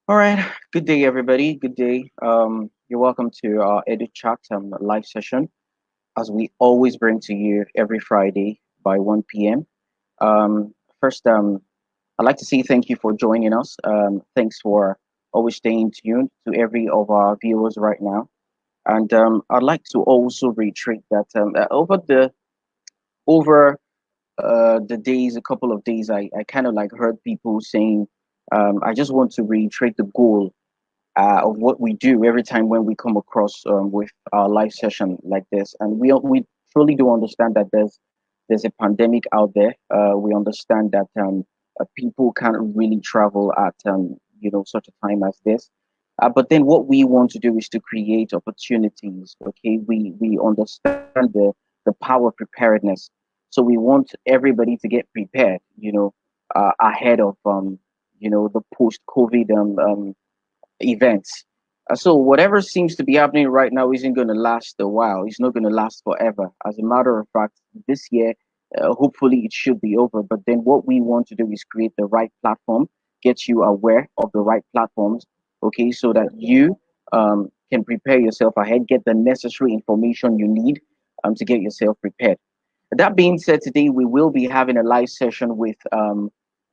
All right. Good day, everybody. Good day. You're welcome to our Edu Chat live session, as we always bring to you every Friday by 1 p.m. First, I'd like to say thank you for joining us. Thanks for always staying tuned to every of our viewers right now. And I'd like to also reiterate that over the days, a couple of days, I kind of like heard people saying, I just want to reiterate the goal of what we do every time when we come across with our live session like this. And we truly do understand that there's a pandemic out there. We understand that people can't really travel at such a time as this. But then what we want to do is to create opportunities. Okay, we understand the power of preparedness. So we want everybody to get prepared. Ahead of the post COVID events. So whatever seems to be happening right now isn't going to last a while. It's not going to last forever. As a matter of fact, this year, hopefully it should be over. But then what we want to do is create the right platform, get you aware of the right platforms, okay, so that you can prepare yourself ahead, get the necessary information you need to get yourself prepared. That being said, today we will be having a live session with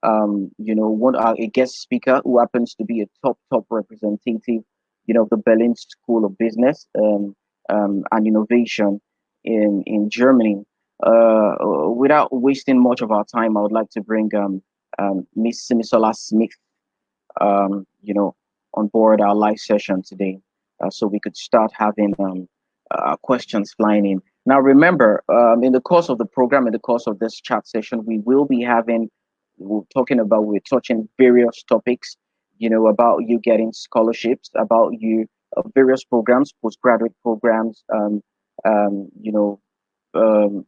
one a guest speaker who happens to be a top representative, of the Berlin School of Business and Innovation in Germany. Without wasting much of our time, I would like to bring Miss Simisola Smith, on board our live session today, so we could start having questions flying in. Now, remember, in the course of the program, in the course of this chat session, we're touching various topics, about you getting scholarships, about you various programs, postgraduate programs, you know, um,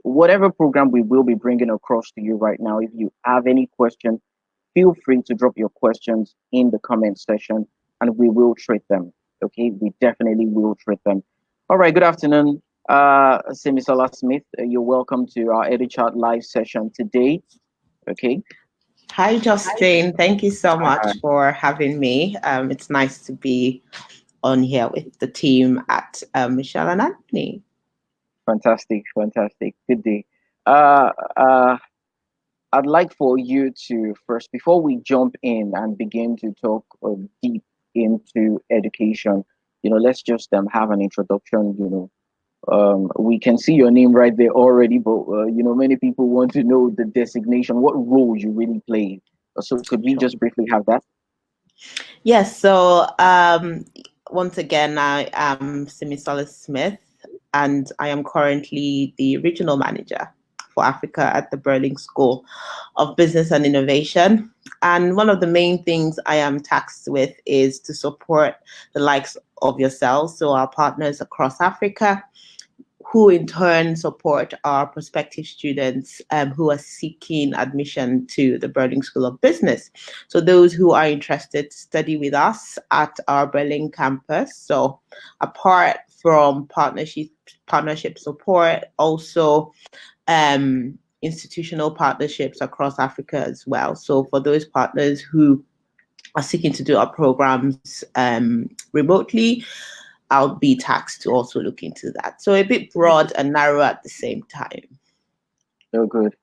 whatever program we will be bringing across to you right now. If you have any question, feel free to drop your questions in the comment section and we will treat them. Okay, we definitely will treat them. All right, good afternoon, Simisola Smith. You're welcome to our EduChat live session today. Okay. Hi, Justin. Thank you so much for having me. It's nice to be on here with the team at Michelle and Anthony. Fantastic, fantastic. Good day. Uh, uh, I'd like for you to first, before we jump in and begin to talk deep into education, let's just have an introduction. We can see your name right there already, but many people want to know the designation, what role you really play. So could we Sure. just briefly have that? Yes, so once again, I am Simisola Smith, and I am currently the regional manager for Africa at the Berlin School of Business and Innovation. And one of the main things I am tasked with is to support the likes of yourselves, so our partners across Africa, who in turn support our prospective students who are seeking admission to the Berlin School of Business. So those who are interested to study with us at our Berlin campus. So apart from partnership support, also institutional partnerships across Africa as well. So for those partners who are seeking to do our programs remotely, I'll be taxed to also look into that. So a bit broad and narrow at the same time. Oh, good.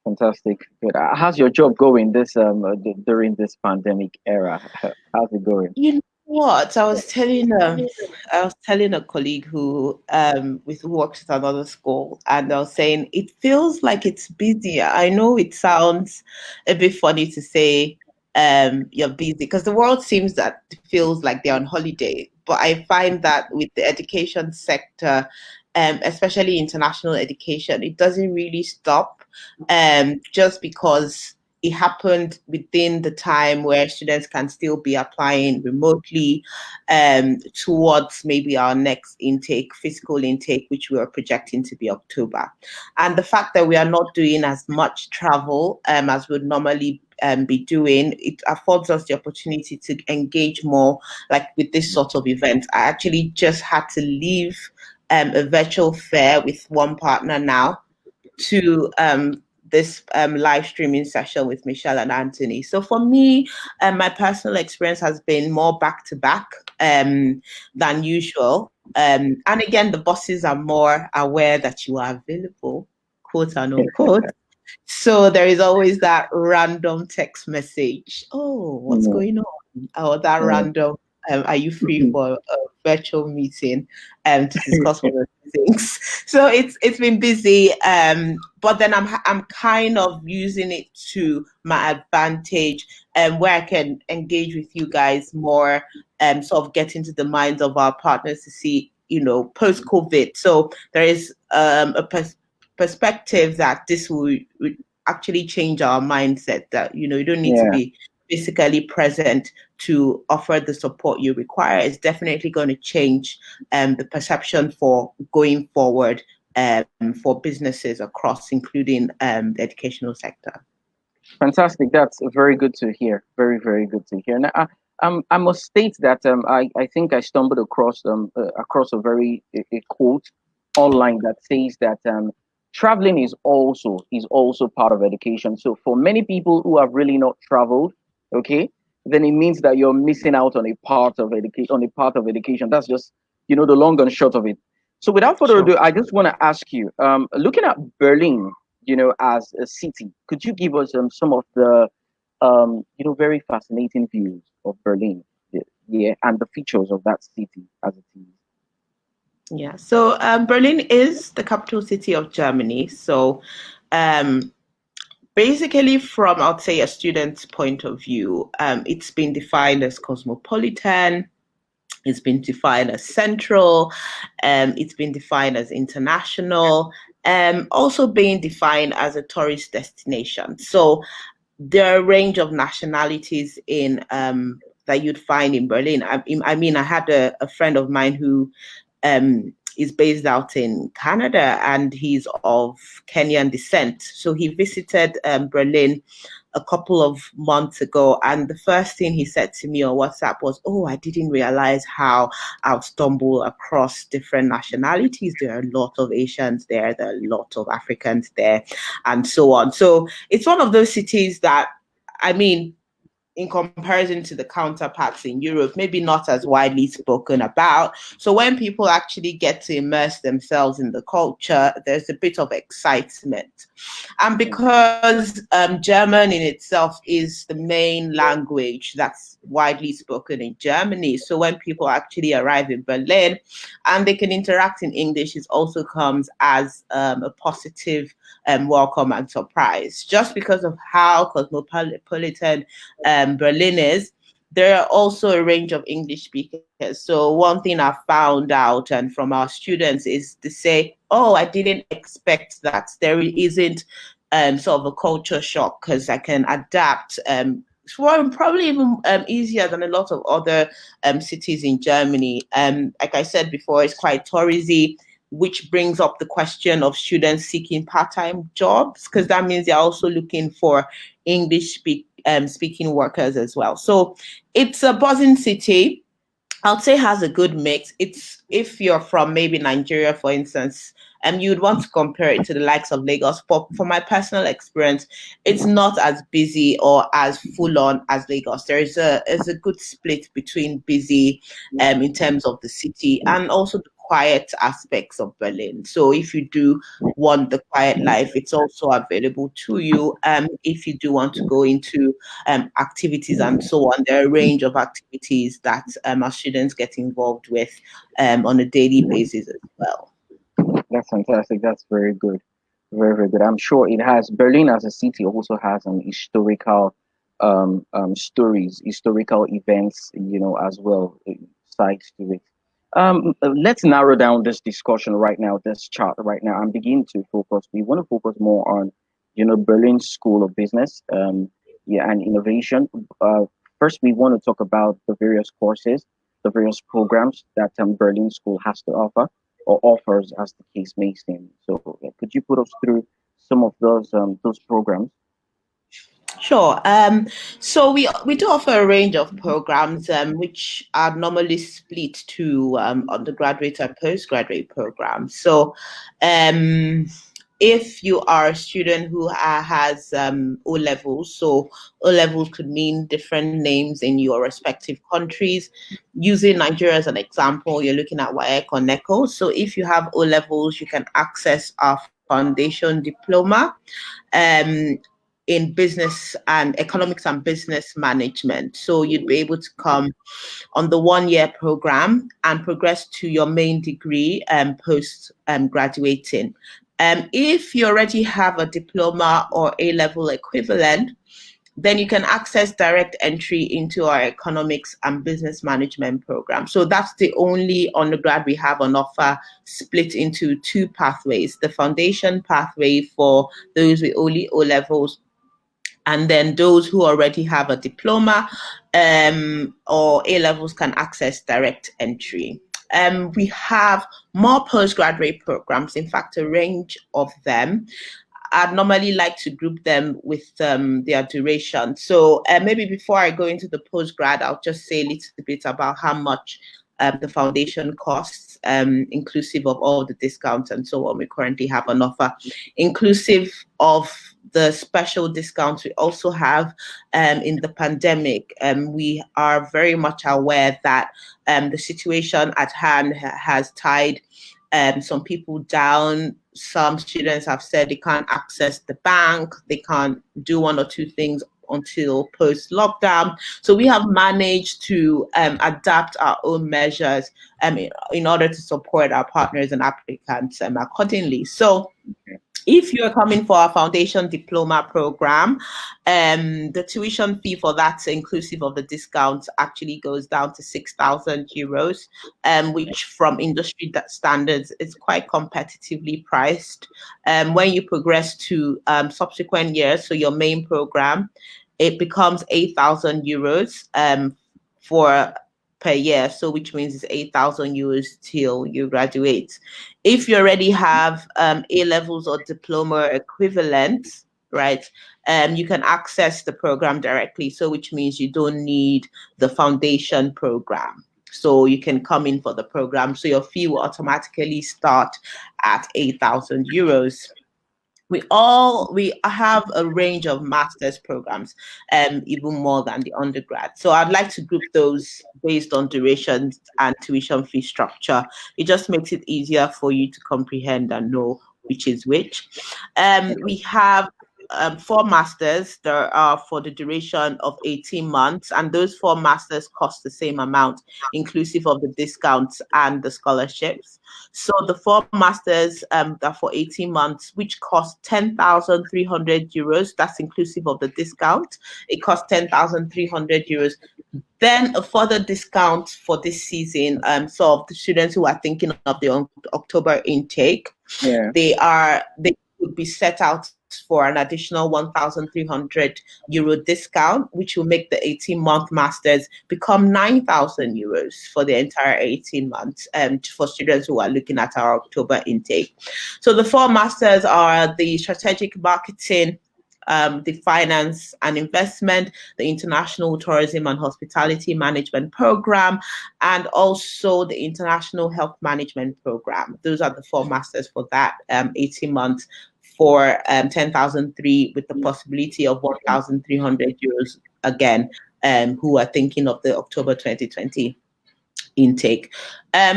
Fantastic. Good. How's your job going during this pandemic era? How's it going? You know what? I was telling a colleague who works at another school, and I was saying it feels like it's busier. I know it sounds a bit funny to say you're busy because the world seems that it feels like they're on holiday. But I find that with the education sector, especially international education, it doesn't really stop just because it happened within the time where students can still be applying remotely towards maybe our next intake, physical intake, which we are projecting to be October. And the fact that we are not doing as much travel as we'd normally be doing, it affords us the opportunity to engage more, like with this sort of event. I actually just had to leave a virtual fair with one partner now to this live streaming session with Michelle and Anthony. So for me, my personal experience has been more back to back than usual. And again, the bosses are more aware that you are available, quote and unquote. So there is always that random text message. Oh, what's Yeah. going on? Or that Yeah. random, are you free for a virtual meeting to discuss one of the things? So it's been busy. But then I'm kind of using it to my advantage, where I can engage with you guys more, sort of get into the minds of our partners to see, post COVID. So there is perspective that this will actually change our mindset, that you don't need to Yeah. be physically present to offer the support you require. It's definitely going to change the perception for going forward, for businesses across, including the educational sector. Fantastic. That's very good to hear. Very, very good to hear. Now, I must state that I think I stumbled across a quote online that says that traveling is also part of education. So for many people who have really not traveled, okay, then it means that you're missing out on a part of education. That's just the long and short of it. So without further Sure. ado, I just want to ask you, looking at Berlin, as a city. Could you give us some of the, very fascinating views of Berlin? Yeah, and the features of that city as it is. Yeah. So Berlin is the capital city of Germany. So um, basically, from, I'd say, a student's point of view, it's been defined as cosmopolitan. It's been defined as central. It's been defined as international. Also being defined as a tourist destination. So there are a range of nationalities in that you'd find in Berlin. I mean, I had a friend of mine who is based out in Canada, and he's of Kenyan descent. So he visited Berlin a couple of months ago, and the first thing he said to me on WhatsApp was, "Oh, I didn't realize how I'll stumble across different nationalities. There are a lot of Asians there, there are a lot of Africans there, and so on." So it's one of those cities that, I mean, in comparison to the counterparts in Europe, maybe not as widely spoken about. So when people actually get to immerse themselves in the culture, there's a bit of excitement. And because German in itself is the main language that's widely spoken in Germany, so when people actually arrive in Berlin and they can interact in English, it also comes as a positive welcome and surprise. Just because of how cosmopolitan Berlin is, there are also a range of English speakers. So one thing I found out and from our students is to say, "Oh, I didn't expect that." There isn't sort of a culture shock because I can adapt. Probably even easier than a lot of other cities in Germany. Like I said before, it's quite touristy, which brings up the question of students seeking part-time jobs, because that means they're also looking for speaking workers as well. So it's a buzzing city. I'd say has a good mix. It's, if you're from maybe Nigeria, for instance, and you'd want to compare it to the likes of Lagos. But for my personal experience, it's not as busy or as full on as Lagos. There's a good split between busy in terms of the city and also the quiet aspects of Berlin. So if you do want the quiet life, it's also available to you. If you do want to go into activities and so on, there are a range of activities that our students get involved with on a daily basis as well. That's fantastic. That's very good. Very, very good. I'm sure it has. Berlin as a city also has an historical stories, historical events, as well, sides to it. Let's narrow down this discussion right now, this chat right now, and begin to focus. We want to focus more on, Berlin School of Business, yeah, and innovation. First, we want to talk about the various courses, the various programs that Berlin School has to offer or offers, as the case may seem. So, yeah, could you put us through some of those programs? Sure. So we do offer a range of programs, which are normally split to undergraduate and postgraduate programs. So, um, if you are a student who has O levels, so O levels could mean different names in your respective countries. Using Nigeria as an example, you're looking at WAEC or NECO. So if you have O levels, you can access our foundation diploma um, in business and economics and business management. So you'd be able to come on the 1 year program and progress to your main degree post graduating. If you already have a diploma or A-level equivalent, then you can access direct entry into our economics and business management program. So that's the only undergrad we have on offer, split into two pathways: the foundation pathway for those with only O levels, and then those who already have a diploma or A levels can access direct entry. We have more postgraduate programs, in fact, a range of them. I'd normally like to group them with their duration. So maybe before I go into the postgrad, I'll just say a little bit about how much the foundation costs, inclusive of all the discounts and so on we currently have on offer, inclusive of the special discounts we also have in the pandemic. We are very much aware that the situation at hand has tied some people down. Some students have said they can't access the bank, they can't do one or two things until post lockdown. So we have managed to adapt our own measures in order to support our partners and applicants accordingly. So if you're coming for a foundation diploma program, the tuition fee for that, inclusive of the discounts, actually goes down to 6,000 euros, which from industry standards is quite competitively priced. When you progress to subsequent years, so your main program, it becomes 8,000 euros for per year, so which means it's 8,000 euros till you graduate. If you already have A levels or diploma equivalent, right, you can access the program directly, so which means you don't need the foundation program. So you can come in for the program, so your fee will automatically start at 8,000 euros. We have a range of master's programs, even more than the undergrad. So I'd like to group those based on duration and tuition fee structure. It just makes it easier for you to comprehend and know which is which. We have 4 masters that are for the duration of 18 months, and those 4 masters cost the same amount, inclusive of the discounts and the scholarships. So the 4 masters are for 18 months, which cost 10,300 euros. That's inclusive of the discount. It costs 10,300 euros. Then a further discount for this season. So of the students who are thinking of the October intake, Yeah. they would be set out for an additional 1,300 euro discount, which will make the 18-month masters become 9,000 euros for the entire 18 months for students who are looking at our October intake. So the 4 masters are the strategic marketing, the finance and investment, the international tourism and hospitality management program, and also the international health management program. Those are the 4 masters for that 18 months for 10,003, with the possibility of 1,300 euros again, who are thinking of the October 2020 intake.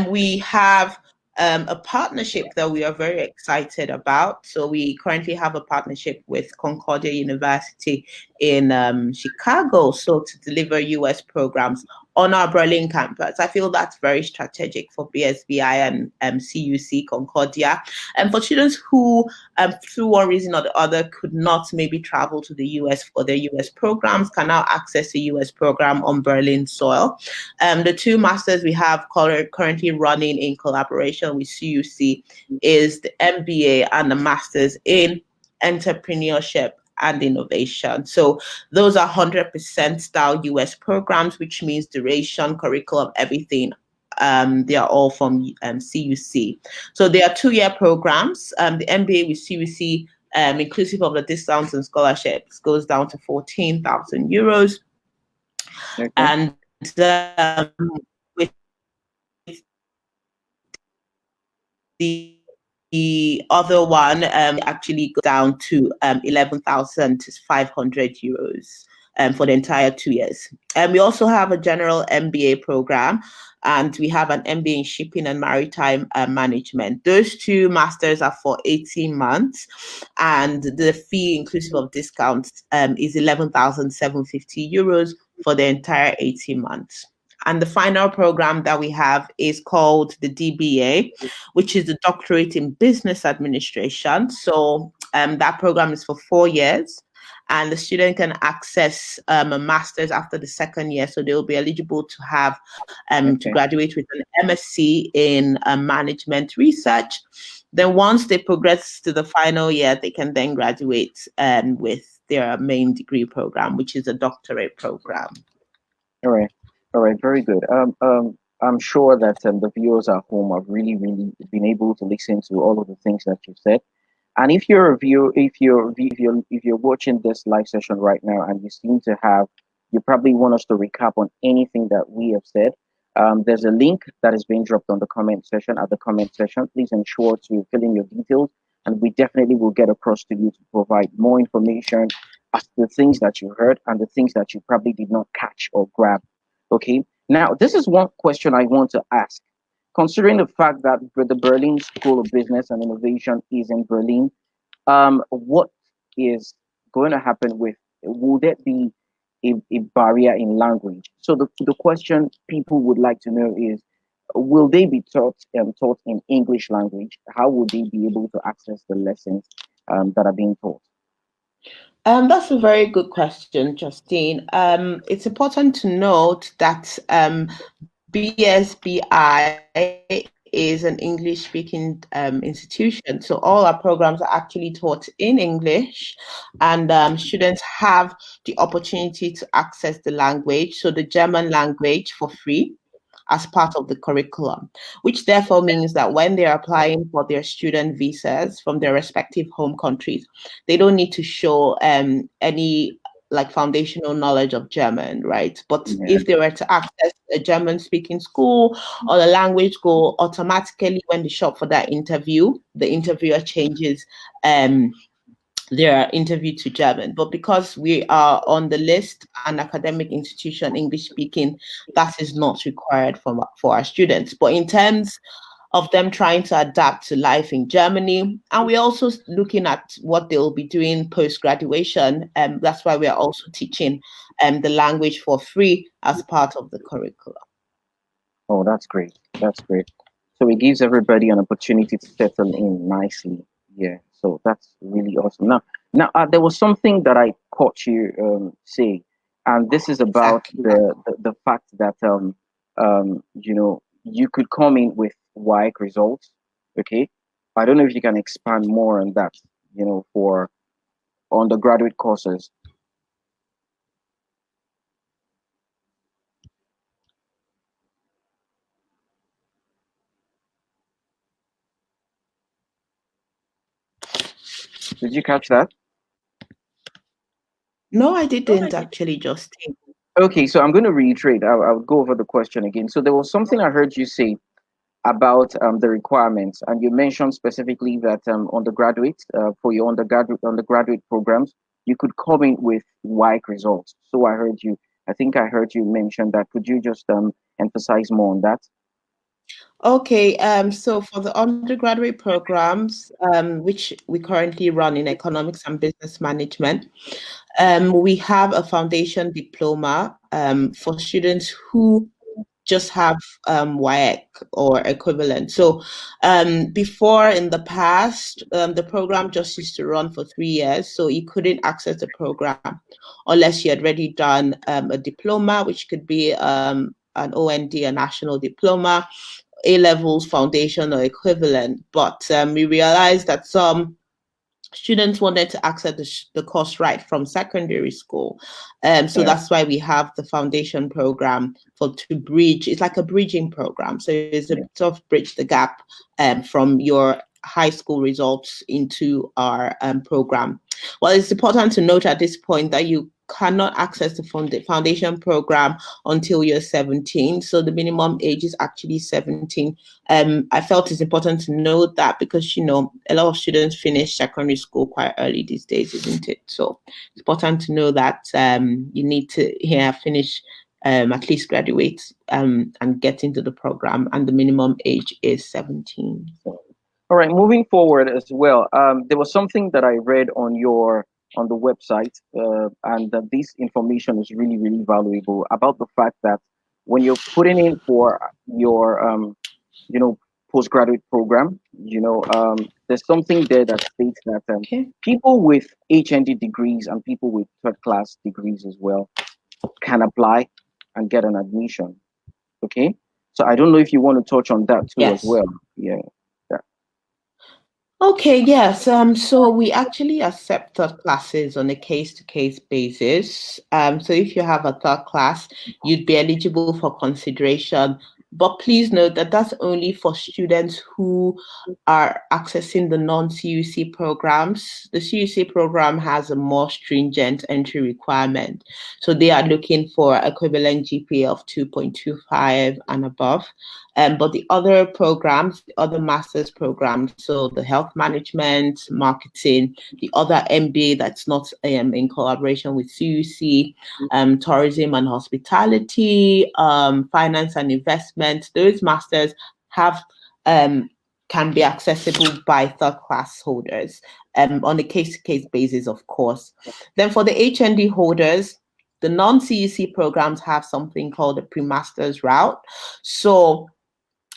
We have a partnership that we are very excited about. So we currently have a partnership with Concordia University in Chicago, so to deliver US programs on our Berlin campus. I feel that's very strategic for BSBI and CUC Concordia, and for students who, through one reason or the other, could not maybe travel to the US for their US programs, can now access a US program on Berlin soil. The 2 masters we have currently running in collaboration with CUC is the MBA and the masters in entrepreneurship and innovation. So those are 100% style US programs, which means duration, curriculum, everything. They are all from CUC. So they are 2-year programs. The MBA with CUC, inclusive of the discounts and scholarships, goes down to 14,000 euros. Okay. And with the the other one actually goes down to 11,500 euros for the entire 2 years. And we also have a general MBA program, and we have an MBA in shipping and maritime management. Those two masters are for 18 months, and the fee inclusive of discounts is 11,750 euros for the entire 18 months. And the final program that we have is called the DBA, which is the Doctorate in Business Administration. So that program is for 4 years, and the student can access a master's after the second year. So they will be eligible to have to graduate with an MSc in management research. Then once they progress to the final year, they can then graduate with their main degree program, which is a doctorate program. All right. All right. Very good. I'm sure that the viewers at home have really, really been able to listen to all of the things that you said. And if you're a viewer, if you're watching this live session right now, and you seem to have, you probably want us to recap on anything that we have said. There's a link that is being dropped on the comment section. At the comment section, please ensure to fill in your details, and we definitely will get across to you to provide more information as to the things that you heard and the things that you probably did not catch or grab. Okay. Now, this is one question I want to ask. Considering the fact that the Berlin School of Business and Innovation is in Berlin, what is going to happen with, will there be a barrier in language? So the question people would like to know is, will they be taught in English language? How will they be able to access the lessons that are being taught? That's a very good question, Justine. It's important to note that BSBI is an English-speaking institution. So all our programs are actually taught in English, and students have the opportunity to access the language, so the German language, for free as part of the curriculum, which therefore means that when they're applying for their student visas from their respective home countries, they don't need to show any like foundational knowledge of German, right? But if they were to access a German-speaking school or a language school, automatically when they shop for that interview, the interviewer changes their interview to German. But because we are on the list, an academic institution, English speaking, that is not required for our students. But in terms of them trying to adapt to life in Germany, and we're also looking at what they'll be doing post-graduation, and that's why we're also teaching the language for free as part of the curriculum. Oh, that's great. That's great. So it gives everybody an opportunity to settle in nicely. Yeah. So that's really awesome. Now, there was something that I caught you say, and this is about the fact that you could come in with WAEC results. Okay. I don't know if you can expand more on that. For undergraduate courses. Did you catch that? No, I didn't actually, Justin. Okay, so I'm going to reiterate. I'll go over the question again. So there was something I heard you say about the requirements, and you mentioned specifically that undergraduates for your undergraduate programs, you could come in with WAEC results. So I think I heard you mention that. Could you just emphasize more on that? Okay, so for the undergraduate programs, which we currently run in economics and business management, we have a foundation diploma for students who just have WAEC or equivalent. So before, in the past, the program just used to run for 3 years, so you couldn't access the program unless you had already done a diploma, which could be an OND, a national diploma, A-levels, foundation, or equivalent. But we realized that some students wanted to access the course right from secondary school. So that's why we have the foundation program to bridge. It's like a bridging program. So it's a sort of bridge the gap from your high school results into our program. Well, it's important to note at this point that you cannot access the foundation program until you're 17. So the minimum age is actually 17. I felt it's important to note that because, a lot of students finish secondary school quite early these days, isn't it? So it's important to know that you need to finish, at least graduate and get into the program, and the minimum age is 17. All right, moving forward as well. There was something that I read on the website, and this information is really, really valuable about the fact that when you're putting in for your, you know, postgraduate program, there's something there that states that Okay. people with HND degrees and people with third class degrees as well can apply and get an admission. Okay, so I don't know if you want to touch on that too as Yes. well. Yeah. Okay, yes. So we actually accept third classes on a case-to-case basis. So if you have a third class, you'd be eligible for consideration. But please note that that's only for students who are accessing the non-CUC programs. The CUC program has a more stringent entry requirement. So they are looking for equivalent GPA of 2.25 and above. But the other programs, the other master's programs, so the health management, marketing, the other MBA that's not in collaboration with CUC, tourism and hospitality, finance and investment, those masters have can be accessible by third class holders on a case-to-case basis, of course. Then for the HND holders, the non-CUC programs have something called a pre-master's route. So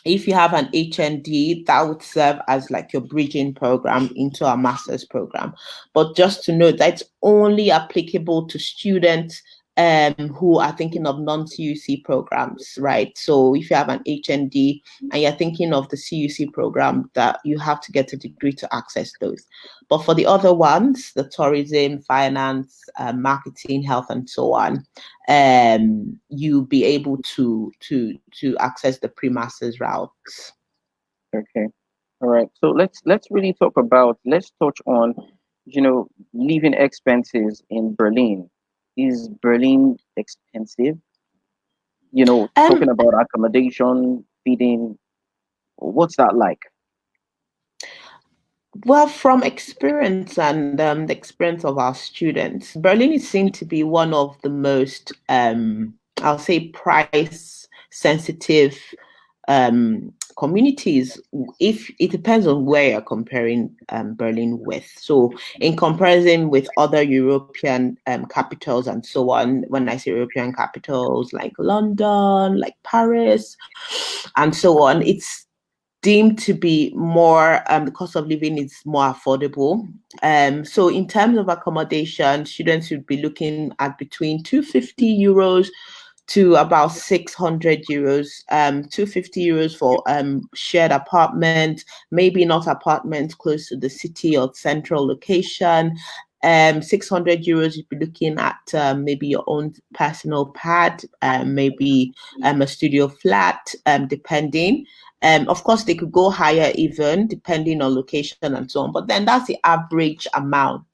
if you have an HND, that would serve as like your bridging program into a master's program. But just to note, that's only applicable to students who are thinking of non-CUC programs, right? So if you have an HND and you're thinking of the CUC program, that you have to get a degree to access those. But for the other ones, the tourism, finance, marketing, health, and so on, you'll be able to access the pre-masters routes. Okay. All right. So let's really let's touch on, living expenses in Berlin. Is Berlin expensive? Talking Um, about accommodation, feeding, what's that like? well, from experience and the experience of our students, Berlin is seen to be one of the most, I'll say, price sensitive communities. If it depends on where you're comparing Berlin with. So in comparison with other European capitals and so on, when I say European capitals like London, like Paris, and so on, it's deemed to be more, the cost of living is more affordable. So in terms of accommodation, students would be looking at between 250 euros to about 600 euros, 250 euros for shared apartment, maybe not apartment close to the city or central location. 600 euros, you'd be looking at maybe your own personal pad, maybe a studio flat, depending. Of course, they could go higher even depending on location and so on, but then that's the average amount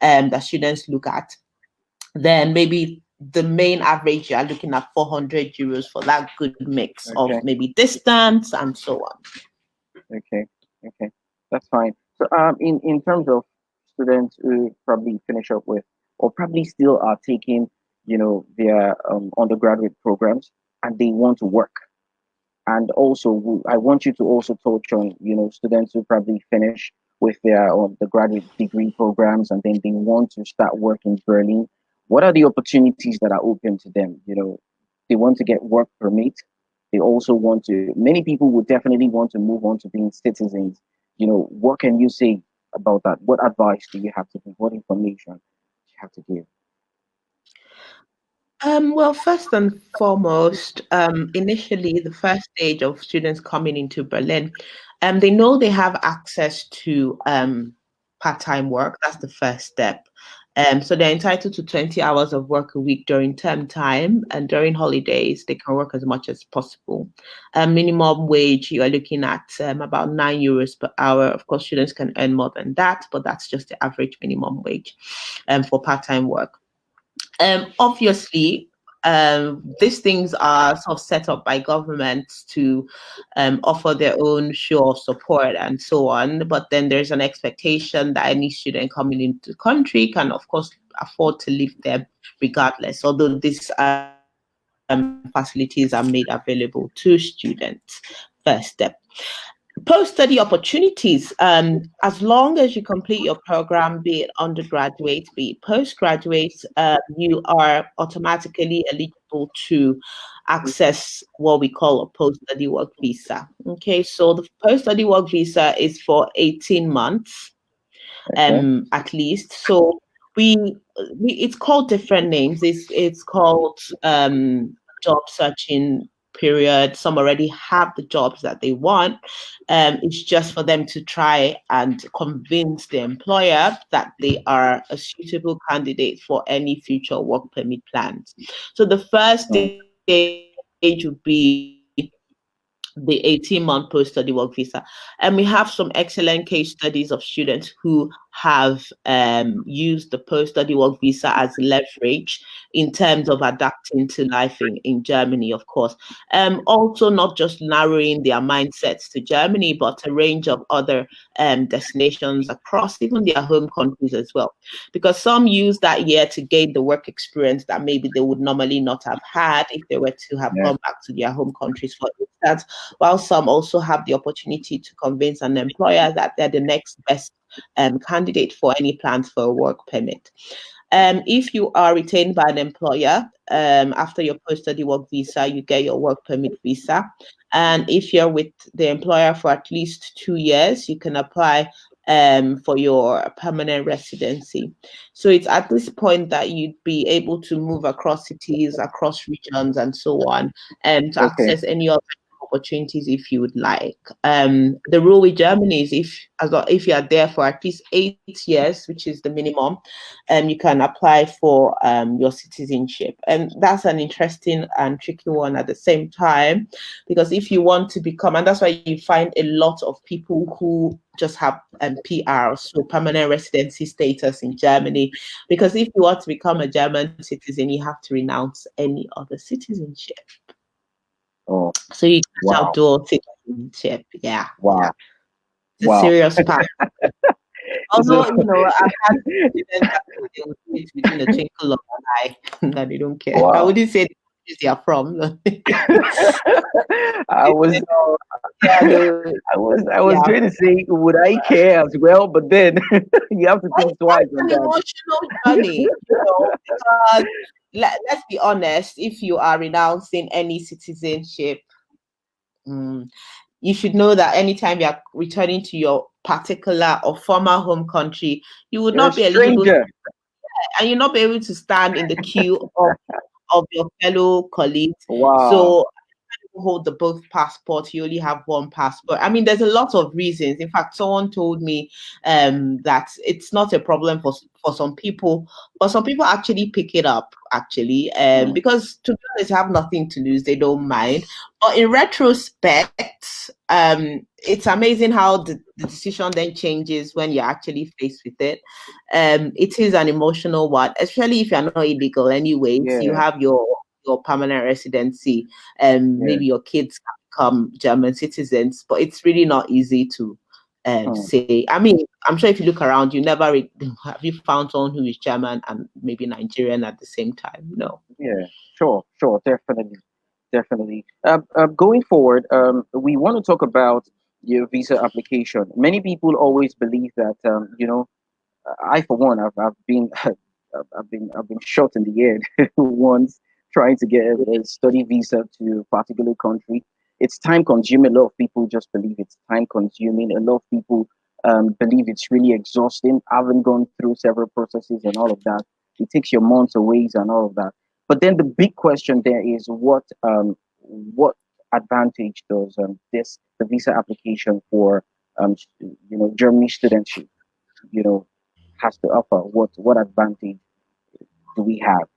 that students look at. Then maybe the main average, you're looking at 400 euros for that good mix of Okay. maybe distance and so on. Okay. Okay. That's fine. So in terms of students who probably finish up with or probably still are taking, their undergraduate programs and they want to work. And also, I want you to also touch on, students who probably finish with their the graduate degree programs and then they want to start work in Berlin. What are the opportunities that are open to them? They want to get work permit. They also want to. Many people would definitely want to move on to being citizens. What can you say about that? What advice do you have to give? What information do you have to give? Well, first and foremost, initially, the first stage of students coming into Berlin, they know they have access to part-time work. That's the first step. So they're entitled to 20 hours of work a week during term time, and during holidays, they can work as much as possible. Minimum wage, you are looking at about €9 per hour. Of course, students can earn more than that, but that's just the average minimum wage for part-time work. Obviously, these things are sort of set up by governments to offer their own show of support and so on. But then there's an expectation that any student coming into the country can, of course, afford to live there regardless, although these facilities are made available to students. First step. Post-study opportunities, as long as you complete your program, be it undergraduate, be it postgraduate, you are automatically eligible to access what we call a post-study work visa. Okay, so the post-study work visa is for 18 months Okay. at least. So we, it's called different names. It's called job searching period. Some already have the jobs that they want. It's just for them to try and convince the employer that they are a suitable candidate for any future work permit plans. So the first Oh, stage would be the 18-month post-study work visa. And we have some excellent case studies of students who have used the post-study work visa as leverage in terms of adapting to life in Germany, of course. Also, not just narrowing their mindsets to Germany, but a range of other destinations across even their home countries as well. Because some use that year to gain the work experience that maybe they would normally not have had if they were to have yeah. gone back to their home countries, for instance, while some also have the opportunity to convince an employer that they're the next best candidate for any plans for a work permit. If you are retained by an employer after your post-study work visa, you get your work permit visa. And if you're with the employer for at least 2 years, you can apply for your permanent residency. So it's at this point that you'd be able to move across cities, across regions, and so on, and to Okay. access any other opportunities if you would like. The rule with Germany is if you are there for at least 8 years, which is the minimum, you can apply for your citizenship. And that's an interesting and tricky one at the same time, because if you want to become, and that's why you find a lot of people who just have PR, so permanent residency status in Germany, because if you want to become a German citizen, you have to renounce any other citizenship. Oh, So you can't have wow. dual citizenship. Yeah, yeah. Wow. It's a Wow. serious part. So, Although, I've had students that say they would do it within a twinkle of an eye, that they don't care. I wow. wouldn't say the countries they are from. No. I was Yeah, I yeah. was trying to say, would I care as well? But then you have to Well, think it's twice quite on an that. emotional journey, because let's be honest, if you are renouncing any citizenship, mm, you should know that anytime you are returning to your particular or former home country, you would You're a not be eligible, stranger. and you'll not be able to stand in the queue of your fellow colleagues. Wow. So hold the both passports, you only have one passport. I mean, there's a lot of reasons. In fact, someone told me that it's not a problem for some people, but some people actually pick it up actually, Mm, because to be honest, they have nothing to lose, they don't mind. But in retrospect, it's amazing how the decision then changes when you're actually faced with it. It is an emotional one, especially if you're not illegal anyways. You yeah, have your permanent residency, yeah. maybe your kids become German citizens, but it's really not easy to Mm, say. I mean, I'm sure if you look around, you never have you found someone who is German and maybe Nigerian at the same time. No. yeah. Sure, sure, definitely, definitely. Going forward, we want to talk about your visa application. Many people always believe that, I for one, I've been I've been shot in the head once trying to get a study visa to a particular country. It's time consuming. A lot of people just believe it's time consuming. A lot of people believe it's really exhausting. I haven't gone through several processes and all of that. It takes your months away and all of that. But then the big question there is what advantage does the visa application for Germany studentship, you know has to offer? What advantage do we have?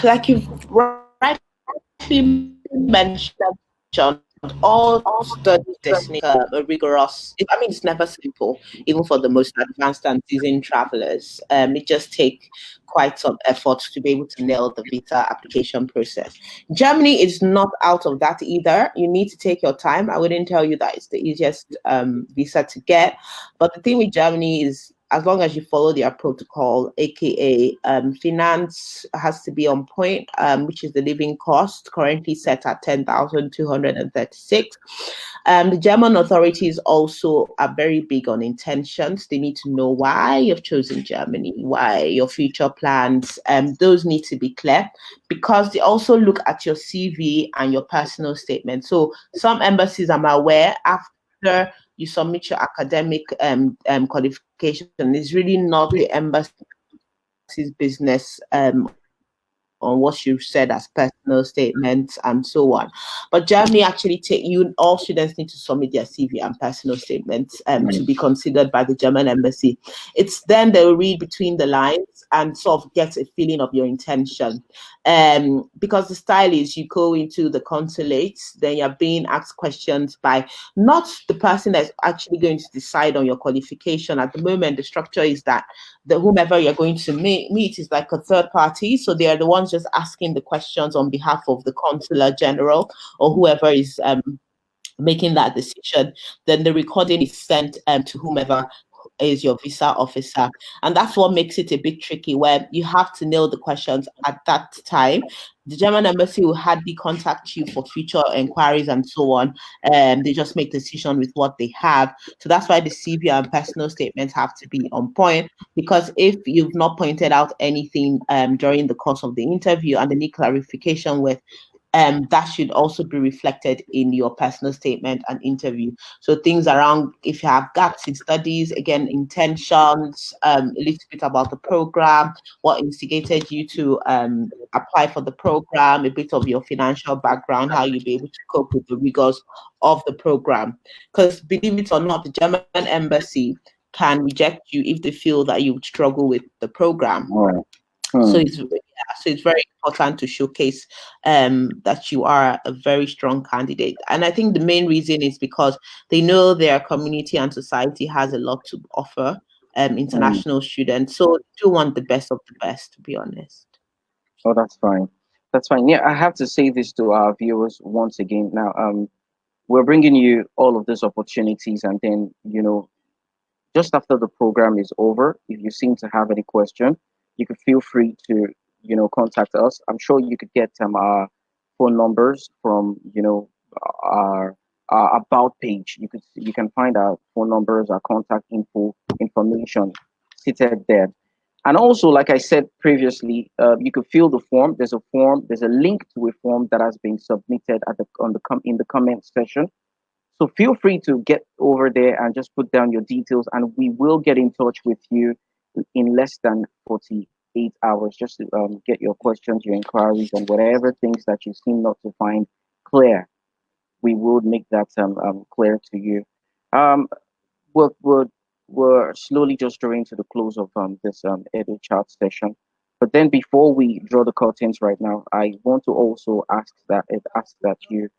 Like you've rightly mentioned, all studies technical, rigorous. I mean, it's never simple, even for the most advanced and seasoned travelers. It just take quite some effort to be able to nail the visa application process. Germany is not out of that either. You need to take your time. I wouldn't tell you that it's the easiest visa to get, but the thing with Germany is, as long as you follow their protocol, aka finance has to be on point, which is the living cost currently set at 10,236. The German authorities also are very big on intentions. They need to know why you've chosen Germany, why your future plans. Those need to be clear because they also look at your CV and your personal statement. So some embassies, I'm aware, after you submit your academic qualification, it's really not the embassy's business on what you've said as personal statements and so on. But Germany actually all students need to submit their CV and personal statements to be considered by the German Mm, embassy. It's then they'll read between the lines and sort of get a feeling of your intention. Because the style is you go into the consulates, then you're being asked questions by not the person that's actually going to decide on your qualification. At the moment, the structure is that the whomever you're going to meet is like a third party, so they are the ones just asking the questions on behalf of the consular general or whoever is making that decision. Then the recording is sent to whomever is your visa officer. And that's what makes it a bit tricky, where you have to nail the questions at that time. The German embassy will hardly contact you for future inquiries and so on. They just make decision with what they have. So that's why the CV and personal statements have to be on point. Because if you've not pointed out anything during the course of the interview and they need clarification with, that should also be reflected in your personal statement and interview. So things around if you have gaps in studies, again, intentions, a little bit about the program, what instigated you to apply for the program, a bit of your financial background, how you'll be able to cope with the rigors of the program. Because believe it or not, the German embassy can reject you if they feel that you would struggle with the program. all right. So Hmm. it's very important to showcase that you are a very strong candidate. And I think the main reason is because they know their community and society has a lot to offer Hmm. international students. So they do want the best of the best, to be honest. Oh, that's fine. That's fine. Yeah, I have to say this to our viewers once again. Now, we're bringing you all of these opportunities, and then just after the program is over, if you seem to have any question, you could feel free to contact us. I'm sure you could get our phone numbers from our, our about page. You can find our phone numbers, our contact info information seated there. And also, like I said previously, you could fill the form. There's a form. There's a link to a form that has been submitted at the on the in the comment section. So feel free to get over there and just put down your details, and we will get in touch with you in less than 48 hours just to get your questions, your inquiries, and whatever things that you seem not to find clear. We will make that clear to you. Um, we're, we're, we're slowly just drawing to the close of this Edu chat session. But then before we draw the curtains right now, I want to also ask that you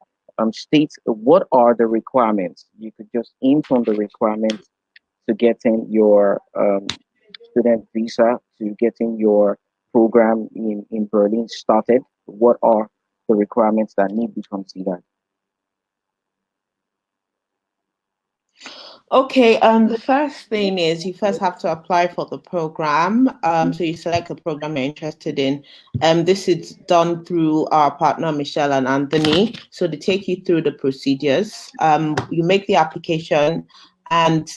state what are the requirements. You could just aim from the requirements to getting your student visa, to getting your program in Berlin started. What are the requirements that need to be considered? Okay, the first thing is you first have to apply for the program. So you select the program you're interested in. This is done through our partner Michelle and Anthony. So they take you through the procedures. You make the application, and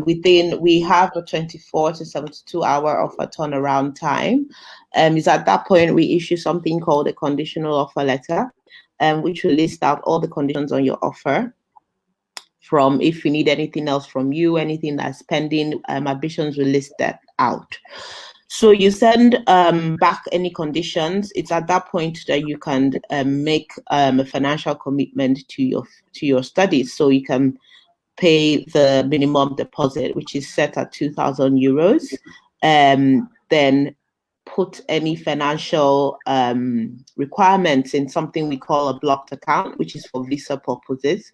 within we have a 24 to 72 hour offer turnaround time. Is at that point we issue something called a conditional offer letter, which will list out all the conditions on your offer from if we need anything else from you, anything that's pending, admissions will list that out. So you send back any conditions. It's at that point that you can make a financial commitment to your studies. So you can pay the minimum deposit, which is set at €2,000. Then put any financial requirements in something we call a blocked account, which is for visa purposes.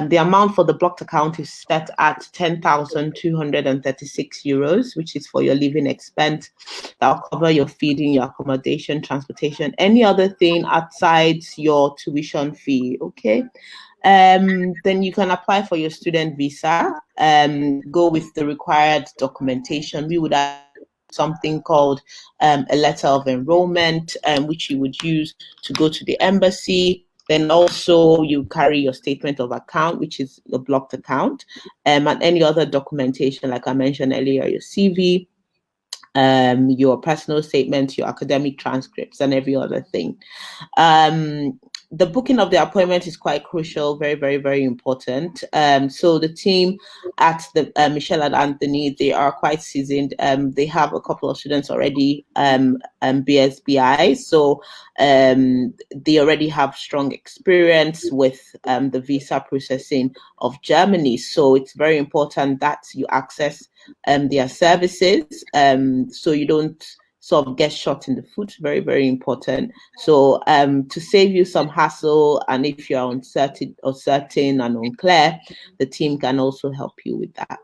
The amount for the blocked account is set at €10,236, which is for your living expense. That'll cover your feeding, your accommodation, transportation, any other thing outside your tuition fee. Okay. Then you can apply for your student visa, go with the required documentation. We would ask something called a letter of enrollment, which you would use to go to the embassy. Then also you carry your statement of account, which is a blocked account, and any other documentation, like I mentioned earlier, your CV, your personal statements, your academic transcripts, and every other thing. The booking of the appointment is quite crucial, very, very, very important. So the team at the Michelle and Anthony, they are quite seasoned. They have a couple of students already, BSBI. So they already have strong experience with the visa processing of Germany. So it's very important that you access their services, so you don't sort of get shot in the foot. Very, very important. So to save you some hassle, and if you're uncertain and unclear, the team can also help you with that.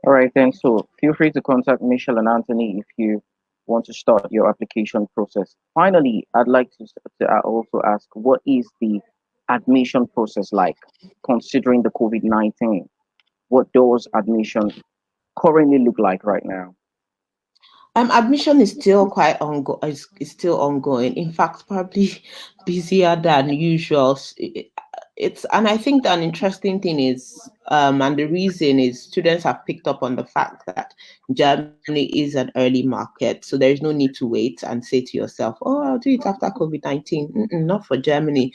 All right, then. So feel free to contact Michelle and Anthony if you want to start your application process. Finally, I'd like to also ask, what is the admission process like, considering the COVID-19? What does admission currently look like right now? Admission is still quite ongoing. Is still ongoing. In fact, probably busier than usual. It's and I think an interesting thing is, and the reason is students have picked up on the fact that Germany is an early market, so there is no need to wait and say to yourself, "Oh, I'll do it after COVID-19." Not for Germany,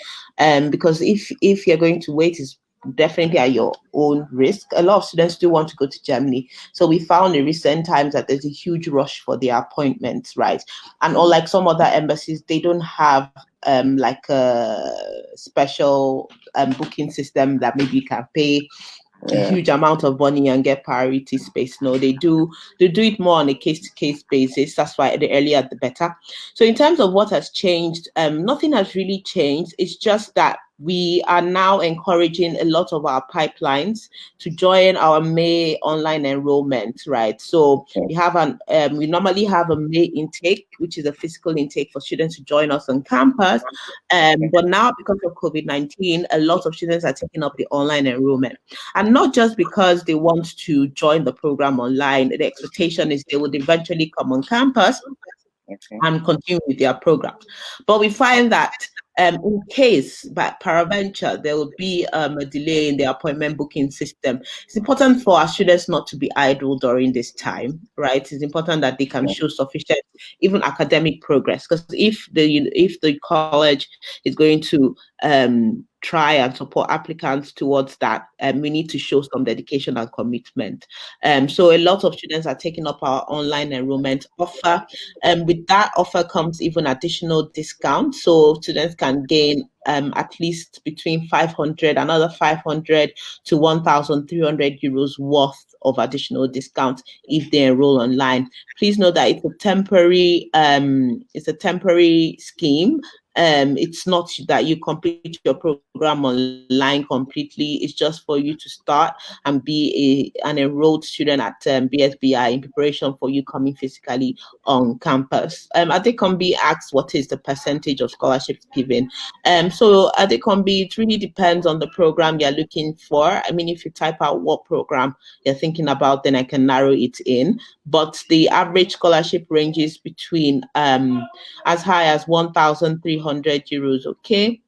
because if you're going to wait, is definitely at your own risk. A lot of students do want to go to Germany. So we found in recent times that there's a huge rush for their appointments, right? And unlike some other embassies, they don't have like a special booking system that maybe you can pay a huge amount of money and get priority space. No, they do it more on a case-to-case basis. That's why the earlier the better. So in terms of what has changed, nothing has really changed. It's just that we are now encouraging a lot of our pipelines to join our May online enrollment, right? So we normally have a May intake, which is a physical intake for students to join us on campus. But now, because of COVID-19, a lot of students are taking up the online enrollment. And not just because they want to join the program online. The expectation is they would eventually come on campus and continue with their programs. But we find that in case, by peradventure, there will be a delay in the appointment booking system, it's important for our students not to be idle during this time, right? It's important that they can show sufficient, even academic progress. Because if the college is going to try and support applicants towards that, we need to show some dedication and commitment. So a lot of students are taking up our online enrollment offer. With that offer comes even additional discount. So students can gain at least between 500, another 500 to €1,300 worth of additional discount if they enroll online. Please note that it's a temporary scheme. It's not that you complete your program online completely. It's just for you to start and be an enrolled student at BSBI in preparation for you coming physically on campus. Adekombi asks, what is the percentage of scholarships given? So Adekombi, it really depends on the program you're looking for. I mean, if you type out what program you're thinking about, then I can narrow it in. But the average scholarship ranges between as high as €1,300. Okay.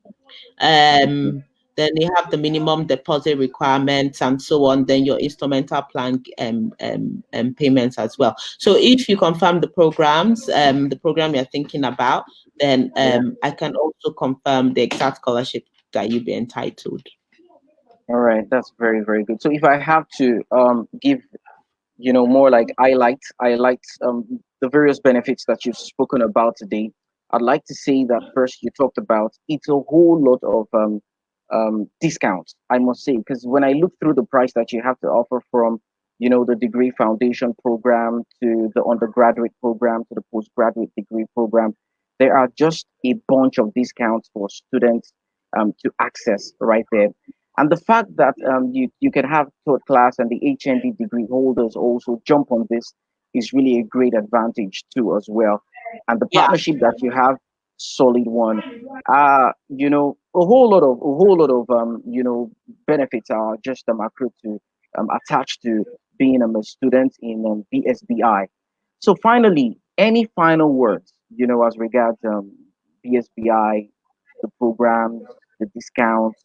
Then you have the minimum deposit requirements and so on. Then your instrumental plan payments as well. So if you confirm the program you're thinking about, then I can also confirm the exact scholarship that you'll be entitled. All right, that's very, very good. So if I have to give, more like highlights the various benefits that you've spoken about today, I'd like to say that first, you talked about it's a whole lot of discounts, I must say, because when I look through the price that you have to offer from, the degree foundation program to the undergraduate program to the postgraduate degree program, there are just a bunch of discounts for students to access right there. And the fact that you can have third class and the HND degree holders also jump on this is really a great advantage too as well. And the Yeah. partnership that you have, solid one. A whole lot of benefits are just accrued to attached to being a student in BSBI. So finally, any final words, as regards BSBI, the programs, the discounts,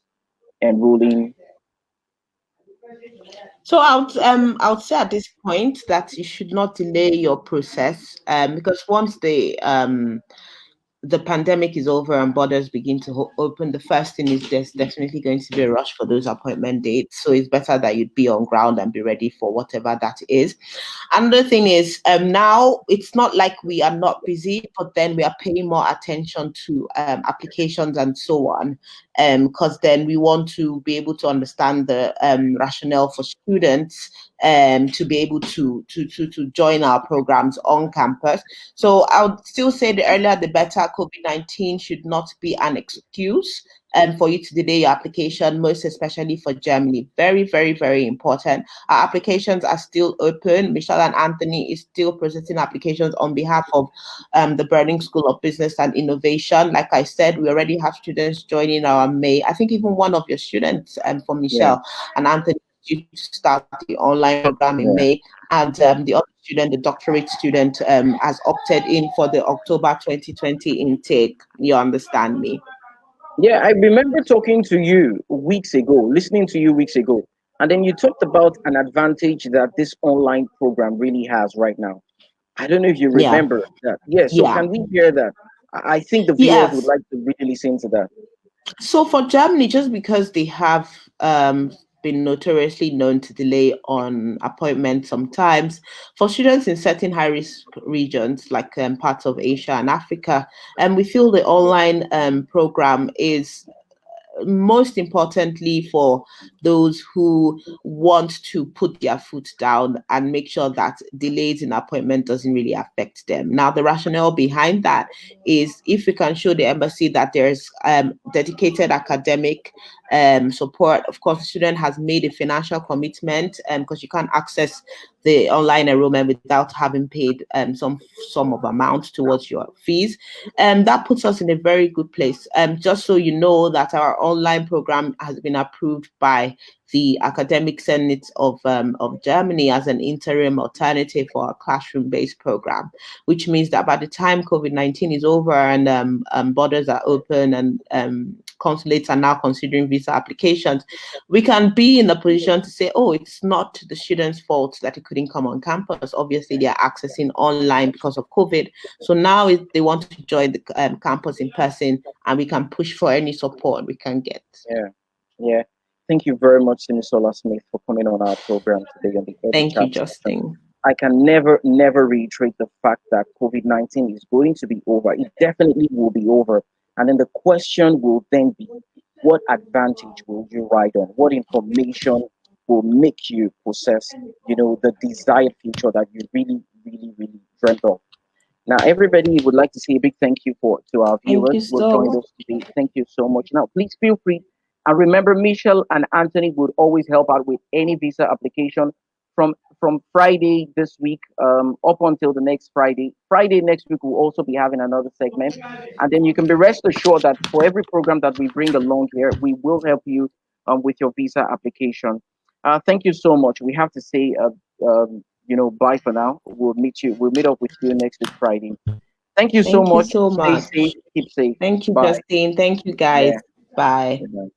enrolling? So I would say at this point that you should not delay your process, because once the pandemic is over and borders begin to open, the first thing is there's definitely going to be a rush for those appointment dates. So it's better that you'd be on ground and be ready for whatever that is. Another thing is, now it's not like we are not busy, but then we are paying more attention to applications and so on, because then we want to be able to understand the rationale for students to be able to join our programs on campus. So I would still say the earlier the better. COVID-19 should not be an excuse for you to delay your application, most especially for Germany. Very, very, very important. Our applications are still open. Michelle and Anthony is still processing applications on behalf of the Burning School of Business and Innovation. Like I said, we already have students joining our May. I think even one of your students from Yeah, Michelle and Anthony is due to start the online program in yeah. May. And the other student, the doctorate student, has opted in for the October 2020 intake. You understand me? Yeah, I remember talking to you weeks ago, listening to you weeks ago, and then you talked about an advantage that this online program really has right now. I don't know if you Yeah. remember that. Yeah, so Yeah. can we hear that? I think the viewers would Yes. like to really listen to that. So for Germany, just because they have been notoriously known to delay on appointments sometimes, for students in certain high risk regions like parts of Asia and Africa, and we feel the online program is most importantly for those who want to put their foot down and make sure that delays in appointment doesn't really affect them. Now, the rationale behind that is if we can show the embassy that there's dedicated academic support. Of course, the student has made a financial commitment because you can't access the online enrollment without having paid some sum of amount towards your fees. That puts us in a very good place. Just so you know that our online program has been approved by the Academic Senate of Germany as an interim alternative for a classroom-based program, which means that by the time COVID-19 is over and borders are open and consulates are now considering visa applications, we can be in a position to say, oh, it's not the student's fault that he couldn't come on campus. Obviously, they are accessing online because of COVID. So now they want to join the campus in person, and we can push for any support we can get. Yeah, yeah. Thank you very much, Simisola Smith, for coming on our program today on the Early Thank you, Chat session. Justin. I can never reiterate the fact that COVID-19 is going to be over. It definitely will be over. And then the question will then be, what advantage will you ride on? What information will make you possess, the desired future that you really, really, really dreamt of? Now, everybody would like to say a big thank you to our Thank viewers you who have so joined much. us today. Thank you so much. Now, please feel free. And remember, Michelle and Anthony would always help out with any visa application from Friday this week up until the next Friday. Friday next week, we'll also be having another segment. And then you can be rest assured that for every program that we bring along here, we will help you with your visa application. Thank you so much. We have to say bye for now. We'll meet up with you next week Friday. Thank you so Thank you much. so Stay much. safe, keep safe. Thank you, Bye. Justine. Thank you, guys. Yeah. Bye. Bye.